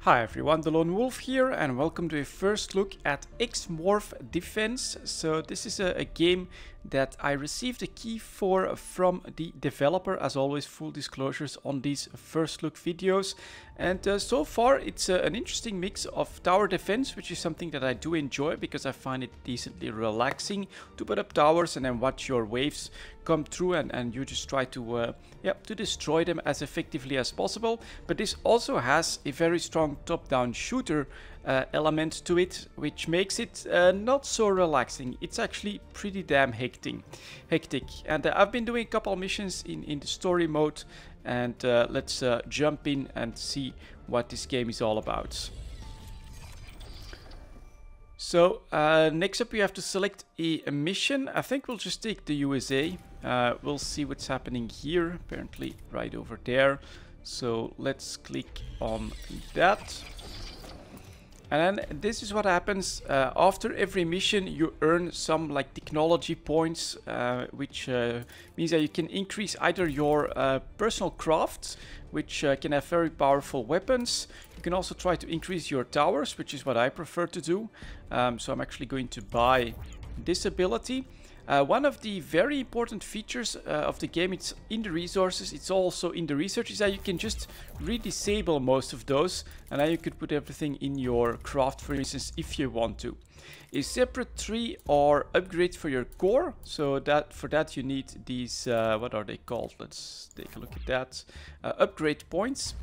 Hi everyone, delonewolf here and welcome to a first look at X Morph Defense. So this is a game that I received a key for from the developer. As always, full disclosures on these first look videos. And so far it's an interesting mix of tower defense, which is something that I do enjoy because I find it decently relaxing to put up towers and then watch your waves come through and you just try to destroy them as effectively as possible. But this also has a very strong top-down shooter element to it, which makes it not so relaxing. It's actually pretty damn hectic. And I've been doing a couple of missions in the story mode, and let's jump in and see what this game is all about. So next up we have to select a mission. I think we'll just take the USA. We'll see what's happening here, apparently right over there. So let's click on that. And then this is what happens after every mission. You earn some like technology points, which means that you can increase either your personal crafts, which can have very powerful weapons. You can also try to increase your towers, which is what I prefer to do. So I'm actually going to buy this ability. One of the very important features of the game, it's in the resources, it's also in the research, is that you can just redisable most of those, and then you could put everything in your craft, for instance, if you want to. A separate tree or upgrade for your core, so that for that you need these, what are they called? Let's take a look at that. Upgrade points.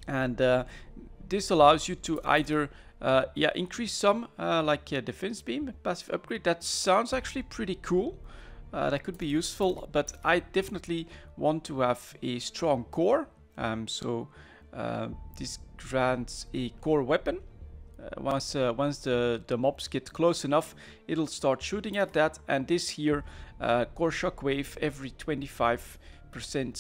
And this allows you to either increase some, like defense beam, passive upgrade. That sounds actually pretty cool. That could be useful, but I definitely want to have a strong core. So this grants a core weapon. Once the mobs get close enough, it'll start shooting at that. And this here, core shockwave every 25%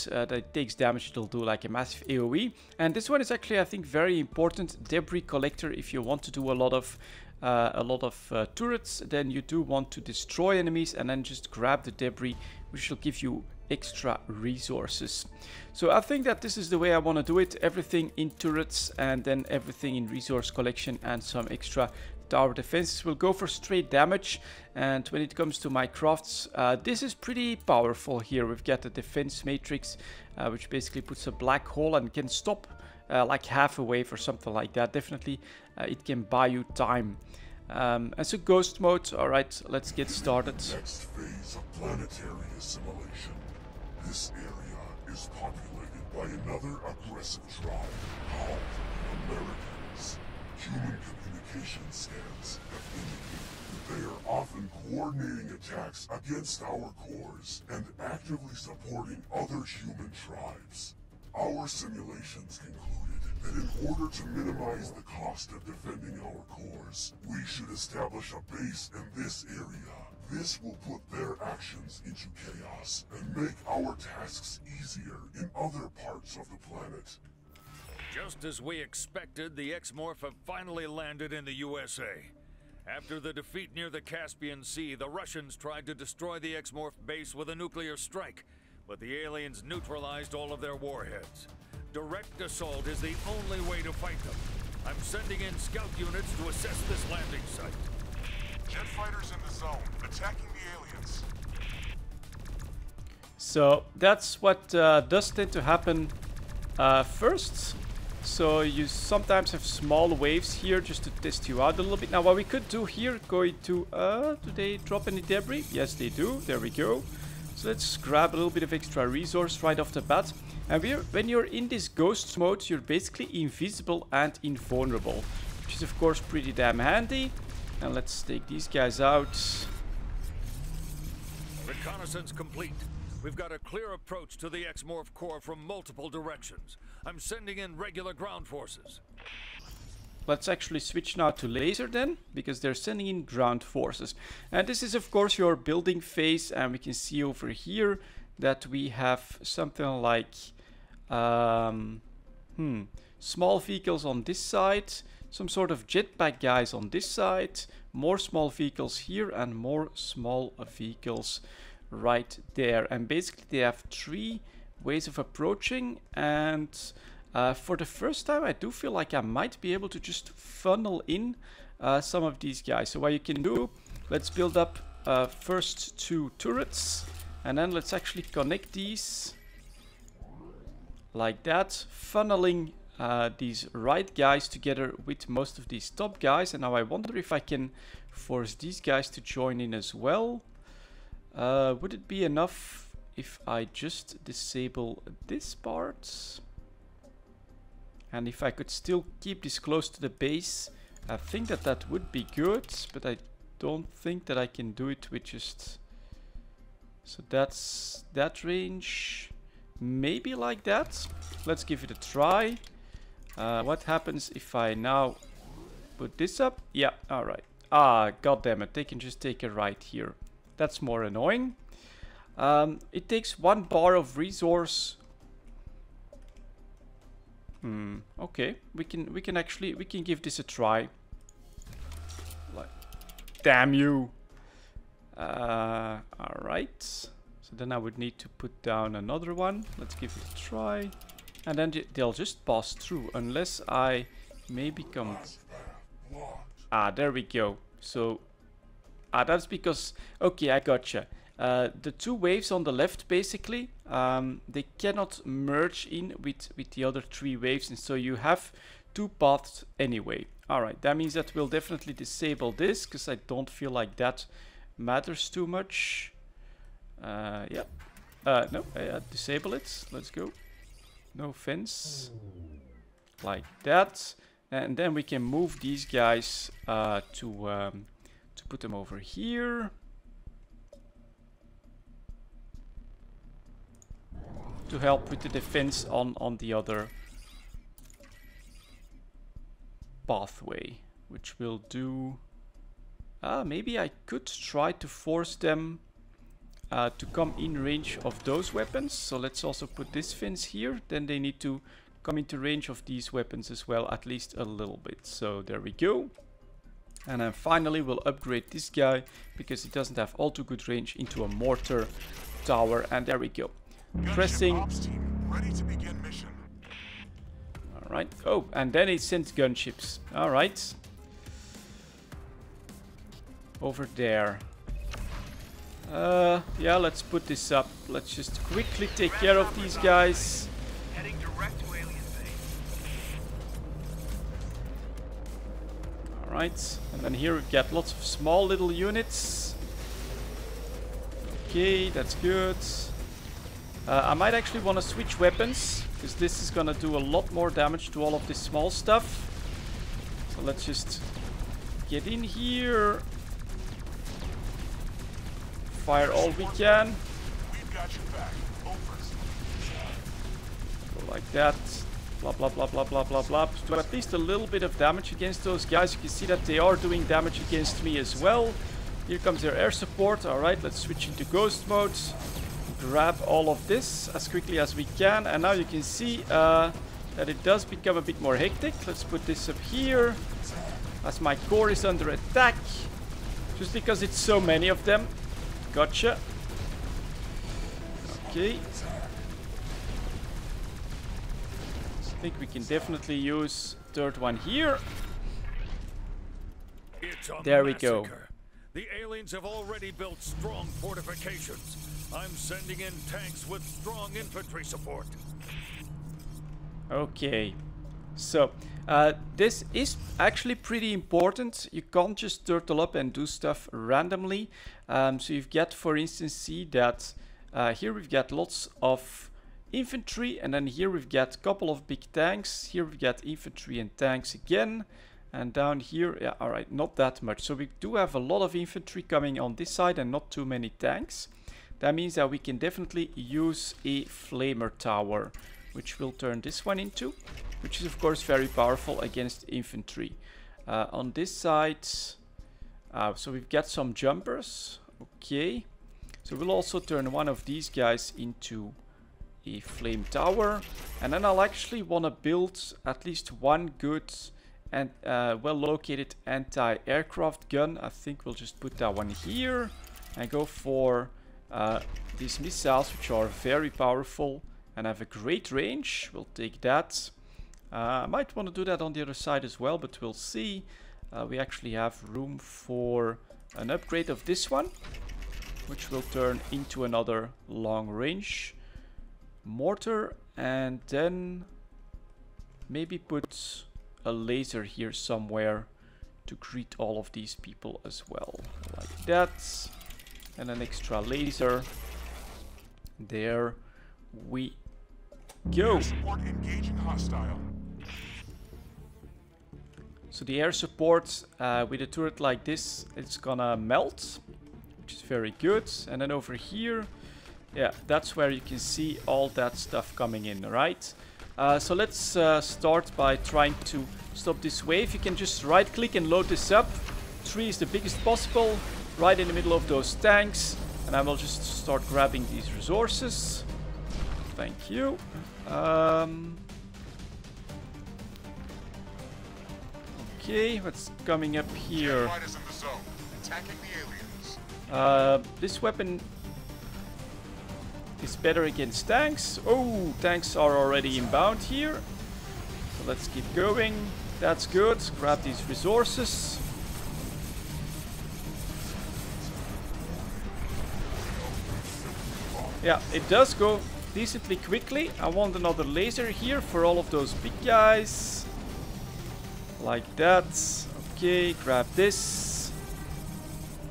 that it takes damage, it'll do like a massive AoE. And this one is actually, I think, very important. Debris collector. If you want to do a lot of turrets, then you do want to destroy enemies and then just grab the debris, which will give you extra resources. So I think that this is the way I want to do it. Everything in turrets and then everything in resource collection and some extra tower defenses. Will go for straight damage. And when it comes to my crafts, this is pretty powerful here. We've got the defense matrix, which basically puts a black hole and can stop like half a wave or something like that. Definitely it can buy you time. As a ghost mode, alright, let's get started. Next phase of planetary assimilation. This area is populated by another aggressive tribe called the Americans. Human communication scans have indicated that they are often coordinating attacks against our cores and actively supporting other human tribes. Our simulations concluded that in order to minimize the cost of defending our cores, we should establish a base in this area. This will put their actions into chaos and make our tasks easier in other parts of the planet. Just as we expected, the X Morph have finally landed in the USA. After the defeat near the Caspian Sea, the Russians tried to destroy the X Morph base with a nuclear strike, but the aliens neutralized all of their warheads. Direct assault is the only way to fight them. I'm sending in scout units to assess this landing site. Jet fighters in the zone, attacking the aliens. So that's what does tend to happen first. So you sometimes have small waves here just to test you out a little bit. Now what we could do here, going to, do they drop any debris? Yes, they do. There we go. So let's grab a little bit of extra resource right off the bat. And when you're in this ghost mode, you're basically invisible and invulnerable, which is of course pretty damn handy. And let's take these guys out. Reconnaissance complete. We've got a clear approach to the X Morph core from multiple directions. I'm sending in regular ground forces. Let's actually switch now to laser then, because they're sending in ground forces. And this is of course your building phase, and we can see over here that we have something like small vehicles on this side, some sort of jetpack guys on this side, more small vehicles here and more small vehicles right there. And basically they have three ways of approaching, and For the first time, I do feel like I might be able to just funnel in some of these guys. So what you can do, let's build up first 2 turrets, and then let's actually connect these like that, funneling these right guys together with most of these top guys. And now I wonder if I can force these guys to join in as well. Would it be enough if I just disable this part? And if I could still keep this close to the base, I think that that would be good, but I don't think that I can do it with just... So that's that range. Maybe like that. Let's give it a try. What happens if I now put this up? Yeah, alright. Ah, goddammit, they can just take a right here. That's more annoying. It takes 1 bar of resource. Okay, we can give this a try. Like, damn you. Alright. So then I would need to put down another one. Let's give it a try. And then they'll just pass through unless I maybe come... Ah, there we go. So, that's because... Okay, I gotcha. The 2 waves on the left, basically, they cannot merge in with the other 3 waves, and so you have 2 paths anyway. Alright, that means that we'll definitely disable this, because I don't feel like that matters too much. Yeah. No, disable it. Let's go. No fence. Like that. And then we can move these guys to put them over here. To help with the defense on the other pathway. Which will do... maybe I could try to force them to come in range of those weapons. So let's also put this fence here. Then they need to come into range of these weapons as well, at least a little bit. So there we go. And then finally we'll upgrade this guy, because he doesn't have all too good range, into a mortar tower. And there we go. Pressing. Ready to begin mission. Alright. Oh, and then it sends gunships. Alright. Over there. Yeah, let's put this up. Let's just quickly take care of these guys. Heading direct to alien base. Alright, and then here we've got lots of small little units. Okay, that's good. I might actually want to switch weapons, because this is gonna do a lot more damage to all of this small stuff. So let's just get in here. Fire all we can. We've got your back. Over. Go like that. Blah blah blah blah blah blah blah. Do at least a little bit of damage against those guys. You can see that they are doing damage against me as well. Here comes their air support. Alright, let's switch into ghost mode. Grab all of this as quickly as we can. And now you can see that it does become a bit more hectic. Let's put this up here. As my core is under attack. Just because it's so many of them. Gotcha. Okay. I think we can definitely use third one here. There we go. The aliens have already built strong fortifications. I'm sending in tanks with strong infantry support. Okay. So, this is actually pretty important. You can't just turtle up and do stuff randomly. So you've got, for instance, see that here we've got lots of infantry, and then here we've got a couple of big tanks. Here we've got infantry and tanks again. And down here, yeah, alright, not that much. So we do have a lot of infantry coming on this side and not too many tanks. That means that we can definitely use a flamer tower, which we'll turn this one into, which is of course very powerful against infantry. On this side, so we've got some jumpers. Okay, so we'll also turn one of these guys into a flame tower, and then I'll actually want to build at least one good and well located anti-aircraft gun. I think we'll just put that one here and go for these missiles, which are very powerful and have a great range. We'll take that. I might want to do that on the other side as well, but we'll see. We actually have room for an upgrade of this one, which will turn into another long range mortar, and then maybe put a laser here somewhere to greet all of these people as well, like that, and an extra laser. There we go. Support engaging hostile. So the air support with a turret like this, it's gonna melt, which is very good. And then over here, yeah, that's where you can see all that stuff coming in, right? So let's start by trying to stop this wave. You can just right click and load this up. 3 is the biggest possible, right in the middle of those tanks. And I will just start grabbing these resources. Thank you. Okay, what's coming up here? This weapon is better against tanks. Oh, tanks are already inbound here. So let's keep going. That's good. Grab these resources. Yeah, it does go decently quickly. I want another laser here for all of those big guys. Like that. Okay, grab this.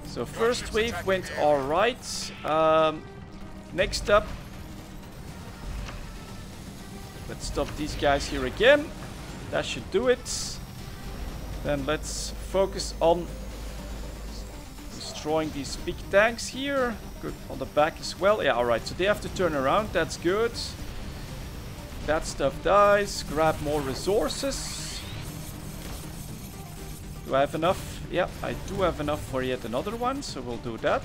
So first wave went alright. Next up, let's stop these guys here again. That should do it. Then let's focus on destroying these big tanks here. Good on the back as well. Yeah, alright, so they have to turn around. That's good. That stuff dies. Grab more resources. Do I have enough? Yeah, I do have enough for yet another one, so we'll do that.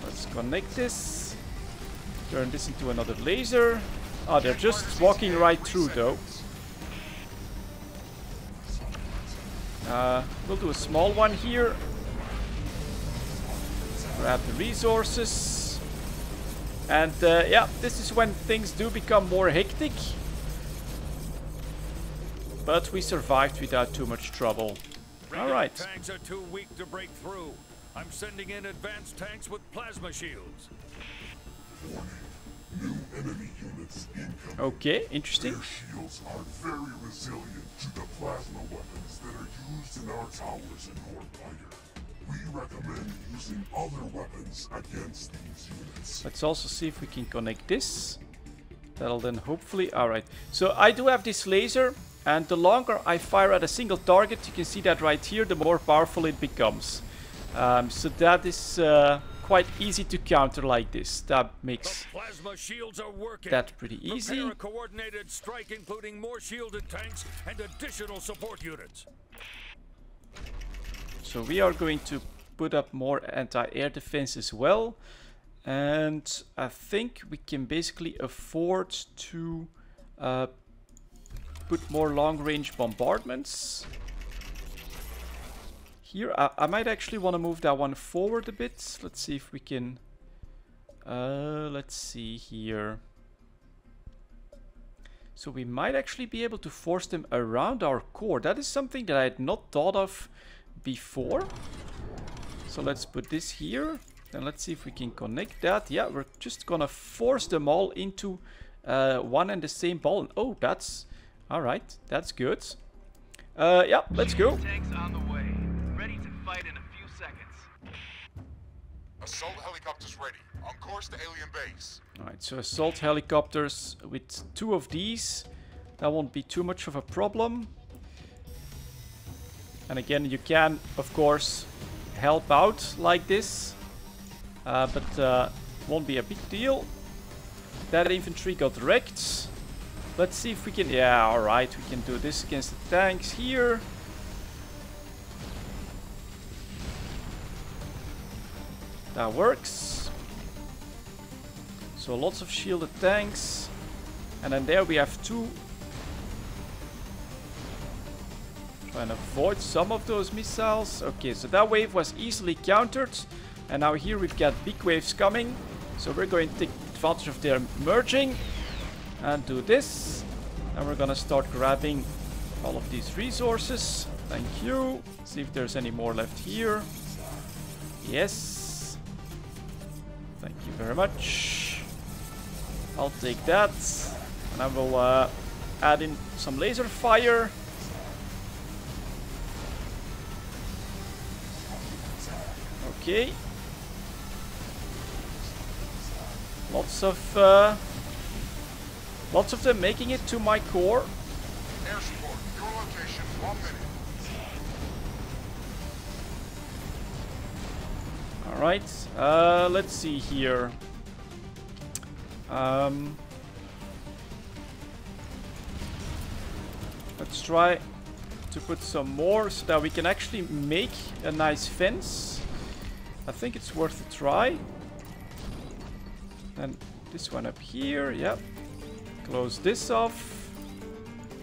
Let's connect this. Turn this into another laser. Oh, they're just walking right through though. We'll do a small one here. Grab the resources. And yeah, this is when things do become more hectic. But we survived without too much trouble. Alright. Tanks are too weak to break through. I'm sending in advanced tanks with plasma shields. Warning. New enemy units incoming. Okay, interesting. Their shields are very resilient to the plasma weapons that are used in our towers in Hordpire. We recommend using other weapons against these units. Let's also see if we can connect this. That'll then hopefully... Alright, so I do have this laser. And the longer I fire at a single target, you can see that right here, the more powerful it becomes. So that is quite easy to counter like this. That makes that pretty easy. Prepare a coordinated strike, including more shielded tanks and additional support units. So we are going to put up more anti-air defense as well. And I think we can basically afford to... put more long-range bombardments. Here, I might actually want to move that one forward a bit. Let's see if we can... let's see here. So we might actually be able to force them around our core. That is something that I had not thought of before. So let's put this here. And let's see if we can connect that. Yeah, we're just gonna force them all into one and the same ball. Oh, that's... Alright, that's good. Yeah, let's go. Tanks on the way. Ready to fight in a few seconds. Assault helicopters ready. On course to alien base. Alright, so assault helicopters with 2 of these. That won't be too much of a problem. And again, you can, of course, help out like this. But won't be a big deal. That infantry got wrecked. Let's see if we can... Yeah, alright, we can do this against the tanks here. That works. So lots of shielded tanks. And then there we have 2. Try and avoid some of those missiles. Okay, so that wave was easily countered. And now here we've got big waves coming. So we're going to take advantage of their merging. And do this. And we're gonna start grabbing all of these resources. Thank you. See if there's any more left here. Yes. Thank you very much. I'll take that. And I will add in some laser fire. Okay. Lots of them making it to my core. Air support, your location, 1 minute. Alright, let's see here. Let's try to put some more so that we can actually make a nice fence. I think it's worth a try. Then this one up here, yep. Close this off.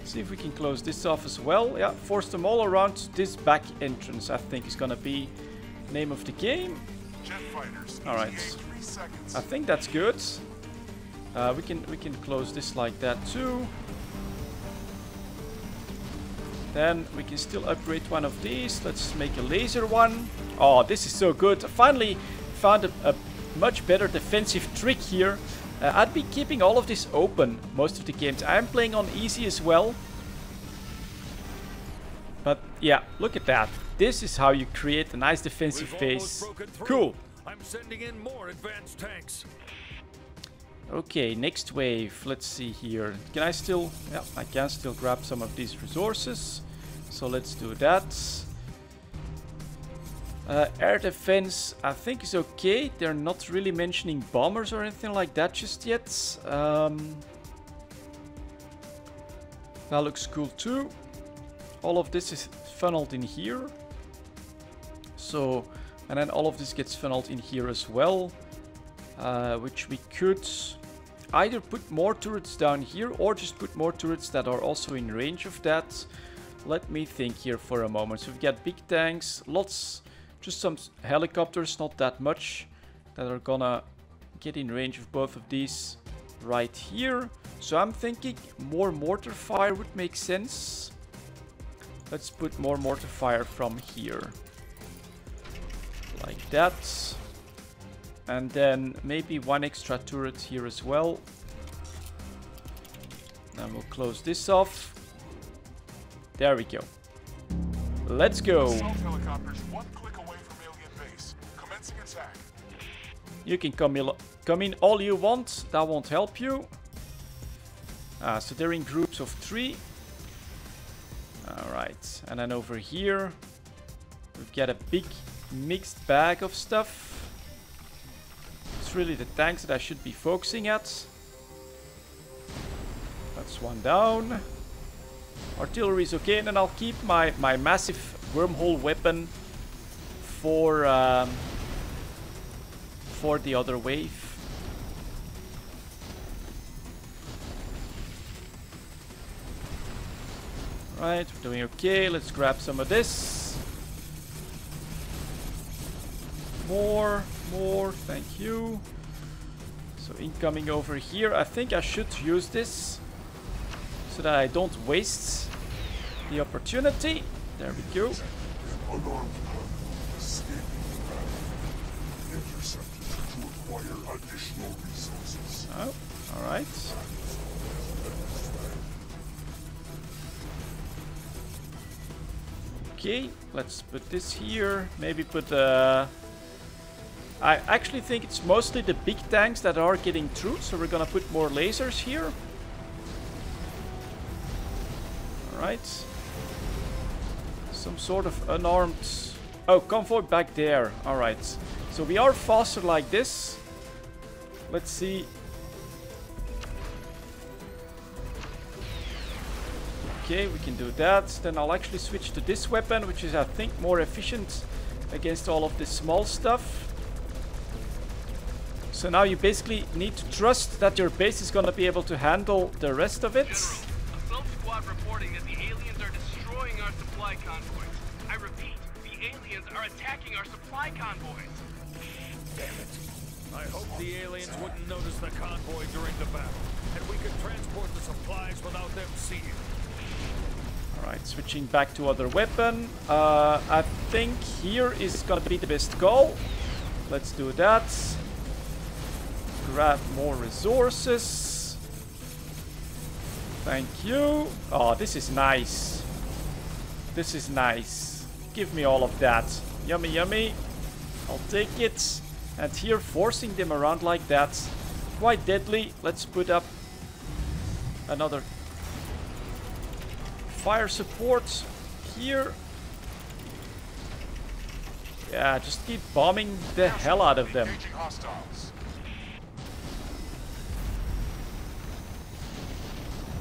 See if we can close this off as well. Yeah, force them all around this back entrance, I think is gonna be name of the game. Jet fighters, Alright. 3 seconds. I think that's good. We can close this like that too. Then we can still upgrade one of these. Let's make a laser one. Oh, this is so good. I finally found a much better defensive trick here. I'd be keeping all of this open most of the games. I'm playing on easy as well. But yeah, look at that. This is how you create a nice defensive base. Cool. I'm sending in more advanced tanks. Okay, next wave. Let's see here. Can I still... Yeah, I can still grab some of these resources. So let's do that. Air defense, I think is okay. They're not really mentioning bombers or anything like that just yet. That looks cool too. All of this is funneled in here. So, and then all of this gets funneled in here as well. Which we could either put more turrets down here or just put more turrets that are also in range of that. Let me think here for a moment. So we've got big tanks, lots, just some helicopters, not that much, that are gonna get in range of both of these right here. So I'm thinking more mortar fire would make sense. Let's put more mortar fire from here. Like that. And then maybe one extra turret here as well. And we'll close this off. There we go. Let's go. Assault helicopters 1 click away from alien base. Commencing attack. You can come in all you want. That won't help you. So they're in groups of 3. Alright. And then over here, we've got a big mixed bag of stuff. It's really the tanks that I should be focusing at. That's one down. Artillery is okay, and then I'll keep my massive wormhole weapon for the other wave. Right, we're doing okay. Let's grab some of this. More, thank you. So incoming over here. I think I should use this so that I don't waste the opportunity. There we go. An unarmed convoy escaping the battle. Intercepted to acquire additional resources. Oh, alright. Okay, let's put this here. Maybe put I actually think it's mostly the big tanks that are getting through, so we're gonna put more lasers here. Alright. Some sort of unarmed... Oh, convoy back there. Alright. So we are faster like this. Let's see. Okay, we can do that. Then I'll actually switch to this weapon, which is, I think, more efficient against all of this small stuff. So now you basically need to trust that your base is going to be able to handle the rest of it. General, Assault Squad reporting that the aliens are destroying our supply convoys. I repeat, the aliens are attacking our supply convoys. Damn it. I hope the aliens wouldn't notice the convoy during the battle, and we could transport the supplies without them seeing see you. Alright, switching back to other weapon. I think here is gonna be the best call. Let's do that. Grab more resources. Thank you. Oh, this is nice. This is nice. Give me all of that. Yummy, yummy. I'll take it. And here, forcing them around like that. Quite deadly. Let's put up another fire support here. Yeah, just keep bombing the hell out of them.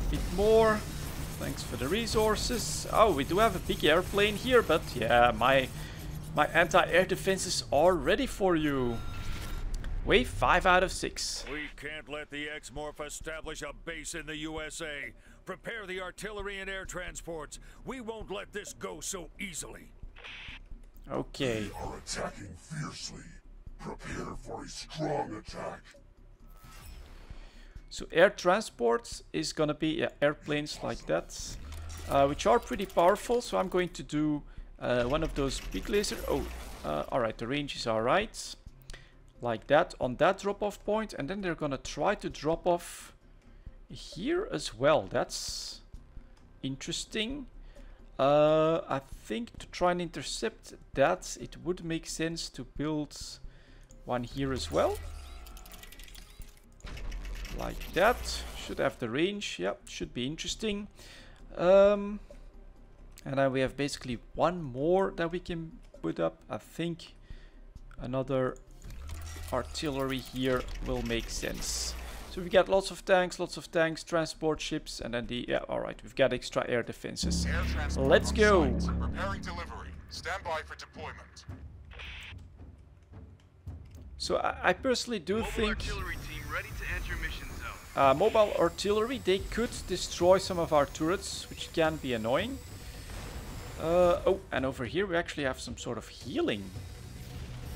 Bit more. Thanks for the resources. Oh, we do have a big airplane here, but yeah, my anti-air defenses are ready for you. Wave 5 out of 6. We can't let the X Morph establish a base in the USA. Prepare the artillery and air transports. We won't let this go so easily. Okay. They are attacking fiercely. Prepare for a strong attack. So air transport is gonna be airplanes like that, which are pretty powerful. So I'm going to do one of those big laser. Oh, alright, the range is alright. Like that on that drop-off point, and then they're gonna try to drop off here as well. That's interesting. I think to try and intercept that, it would make sense to build one here as well. Like that. Should have the range. Yep, should be interesting. And then we have basically one more that we can put up. I think another artillery here will make sense. So we got lots of tanks, transport ships, and then the... Yeah, alright, we've got extra air defenses. Let's go! Preparing delivery. Stand by for deployment. So I personally do Mobile think... artillery team ready to enter mission zone. Mobile artillery, they could destroy some of our turrets, which can be annoying. Oh, and over here we actually have some sort of healing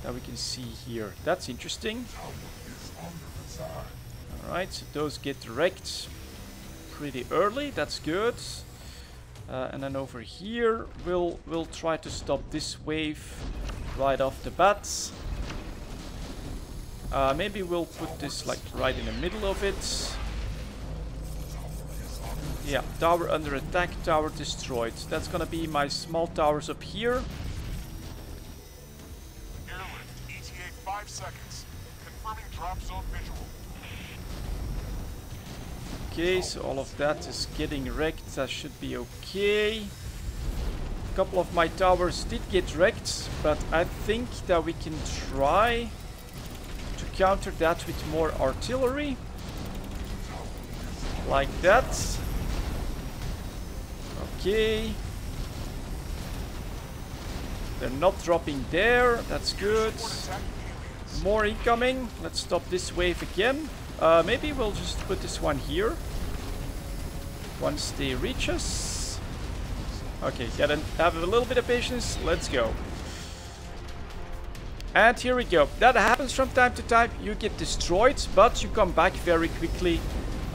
that we can see here. That's interesting. Alright, so those get wrecked pretty early. That's good. And then over here we'll try to stop this wave right off the bat. Maybe we'll put this like right in the middle of it. Yeah, tower under attack, tower destroyed. That's gonna be my small towers up here. Airlift, ETA 5 seconds. Confirming drop zone visual. Okay, so all of that is getting wrecked. That should be okay. A couple of my towers did get wrecked, but I think that we can try to counter that with more artillery. Like that. Okay. They're not dropping there. That's good. More incoming. Let's stop this wave again. Maybe we'll just put this one here. Once they reach us. Okay, gotta have a little bit of patience. Let's go. And here we go. That happens from time to time. You get destroyed, but you come back very quickly.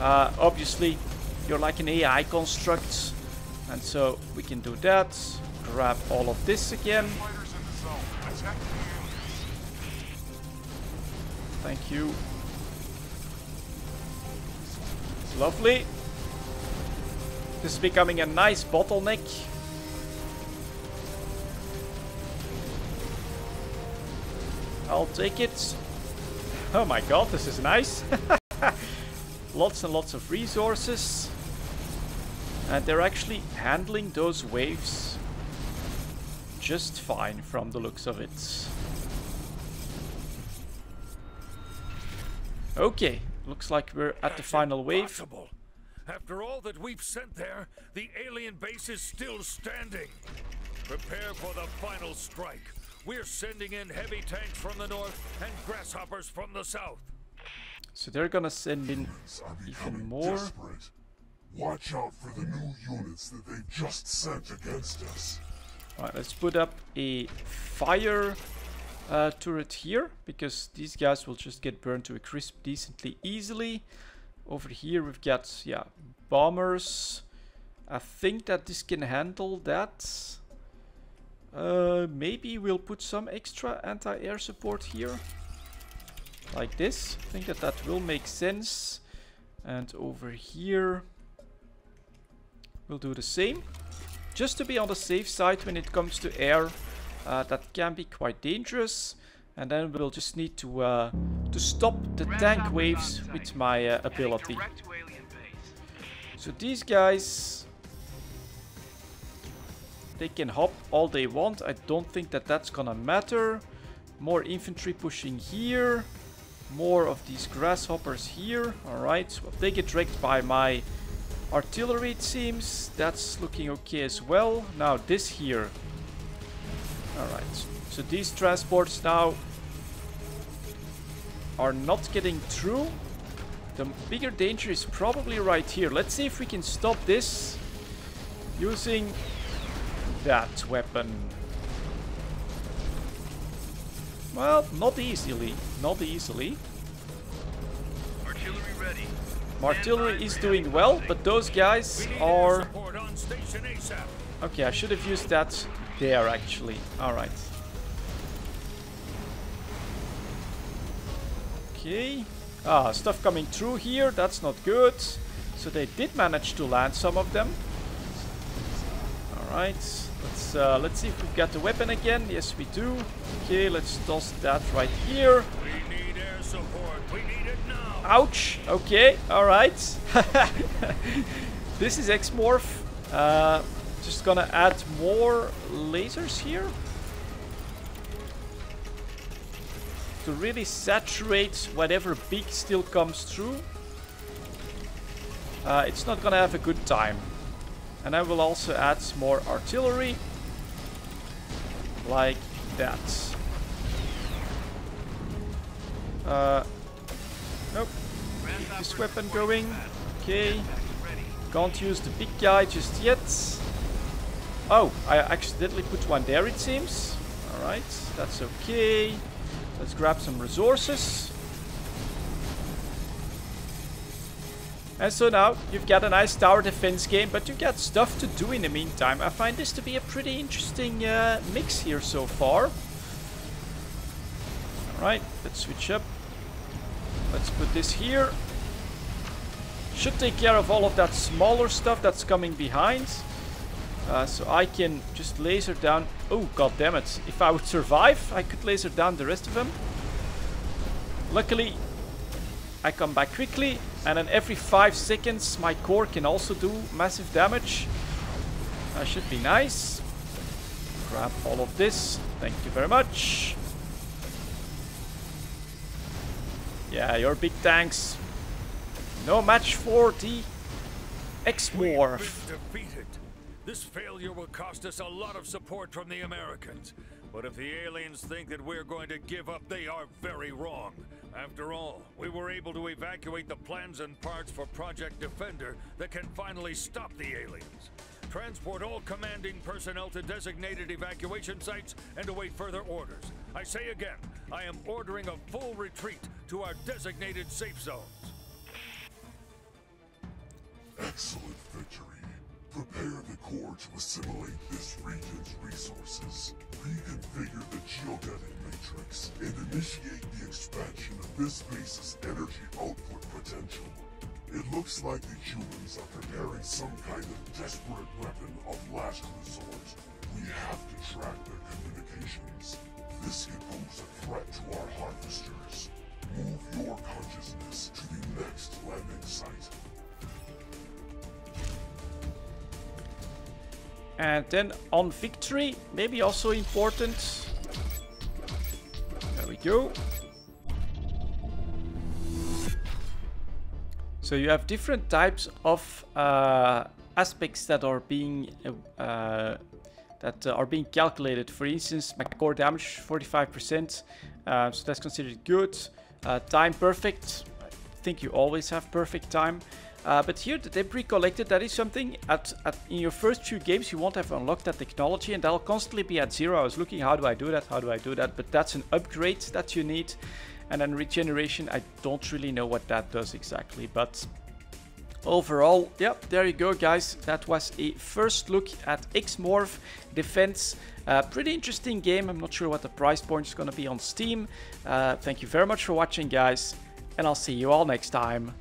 Obviously, you're like an AI construct. And so we can do that. Grab all of this again. Thank you. Lovely. This is becoming a nice bottleneck. I'll take it. Oh my god, this is nice. Lots and lots of resources. And they're actually handling those waves just fine from the looks of it. Okay, looks like we're at the final wave. Impossible. After all that we've sent there, the alien base is still standing. Prepare for the final strike. We're sending in heavy tanks from the north and grasshoppers from the south. So they're gonna send in even more. Desperate. Watch out for the new units that they've just sent against us. Alright, let's put up a fire turret here, because these guys will just get burned to a crisp decently easily. Over here we've got, yeah, bombers. I think that this can handle that. Maybe we'll put some extra anti-air support here. Like this. I think that that will make sense. And over here, we'll do the same. Just to be on the safe side when it comes to air. That can be quite dangerous. And then we'll just need to stop the tank waves with my ability. So these guys, they can hop all they want. I don't think that that's gonna matter. More infantry pushing here. More of these grasshoppers here. Alright, well, they get wrecked by my artillery, it seems. That's looking okay as well. Now this here. Alright, so these transports now are not getting through. The bigger danger is probably right here. Let's see if we can stop this using that weapon. Well, not easily. Not easily. Artillery ready. Artillery is doing well, but those guys are... Okay, I should have used that there actually. Alright. Okay. Ah, stuff coming through here. That's not good. So they did manage to land some of them. Alright. Let's see if we've got the weapon again. Yes, we do. Okay, let's toss that right here. We need air support. We need it now. Ouch. Okay. Alright. This is X Morph. Just gonna add more lasers here. To really saturate whatever big still comes through. It's not gonna have a good time. And I will also add more artillery. Like that. Nope. Keep this weapon going. Okay. Can't use the big guy just yet. Oh, I accidentally put one there, it seems. Alright, that's okay. Let's grab some resources. And so now you've got a nice tower defense game, but you got stuff to do in the meantime. I find this to be a pretty interesting mix here so far. Alright, let's switch up. Let's put this here. Should take care of all of that smaller stuff that's coming behind. So I can just laser down. Oh, god damn it. If I would survive, I could laser down the rest of them. Luckily, I come back quickly. And then every 5 seconds, my core can also do massive damage. That should be nice. Grab all of this. Thank you very much. Yeah, your big tanks. No match for the X Morph. Defeated. This failure will cost us a lot of support from the Americans. But if the aliens think that we're going to give up, they are very wrong. After all, we were able to evacuate the plans and parts for Project Defender that can finally stop the aliens. Transport all commanding personnel to designated evacuation sites and await further orders. I say again, I am ordering a full retreat to our designated safe zones. Excellent victory. Prepare the core to assimilate this region's resources, reconfigure the geodetic matrix, and initiate the expansion of this base's energy output potential. It looks like the humans are preparing some kind of desperate weapon of last resort. We have to track their communications. This can pose a threat to our harvesters. Move your consciousness to the next landing site. And then on victory, maybe also important. There we go. So you have different types of aspects that are being calculated. For instance, my core damage 45%, so that's considered good. Time perfect. I think you always have perfect time. But here the debris collected, that is something in your first few games you won't have unlocked that technology, and that'll constantly be at 0. I was looking, how do I do that, but that's an upgrade that you need. And then regeneration, I don't really know what that does exactly, but overall, yep, there you go, guys. That was a first look at X Morph Defense. Pretty interesting game. I'm not sure what the price point is going to be on Steam. Thank you very much for watching, guys, and I'll see you all next time.